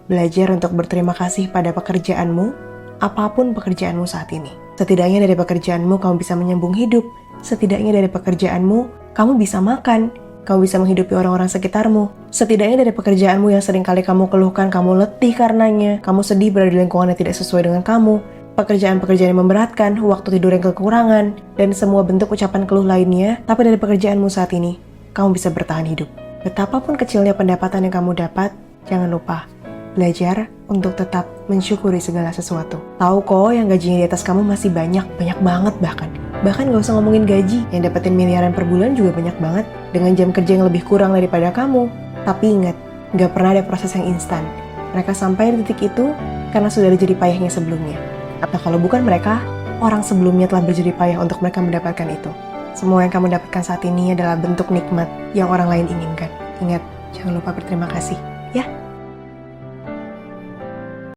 Belajar untuk berterima kasih pada pekerjaanmu, apapun pekerjaanmu saat ini. Setidaknya dari pekerjaanmu kamu bisa menyambung hidup. Setidaknya dari pekerjaanmu kamu bisa makan. Kamu bisa menghidupi orang-orang sekitarmu. Setidaknya dari pekerjaanmu yang seringkali kamu keluhkan, kamu letih karenanya, kamu sedih berada di lingkungan yang tidak sesuai dengan kamu, pekerjaan-pekerjaan yang memberatkan, waktu tidur yang kekurangan, dan semua bentuk ucapan keluh lainnya, tapi dari pekerjaanmu saat ini, kamu bisa bertahan hidup. Betapapun kecilnya pendapatan yang kamu dapat, jangan lupa belajar untuk tetap mensyukuri segala sesuatu. Tahu kok yang gajinya di atas kamu masih banyak banget bahkan. Bahkan gak usah ngomongin gaji, yang dapetin miliaran per bulan juga banyak banget. Dengan jam kerja yang lebih kurang daripada kamu. Tapi ingat, gak pernah ada proses yang instan. Mereka sampai di titik itu karena sudah ada jerih payahnya sebelumnya. Atau kalau bukan mereka, orang sebelumnya telah berjerih payah untuk mereka mendapatkan itu. Semua yang kamu dapatkan saat ini adalah bentuk nikmat yang orang lain inginkan. Ingat, jangan lupa berterima kasih, ya.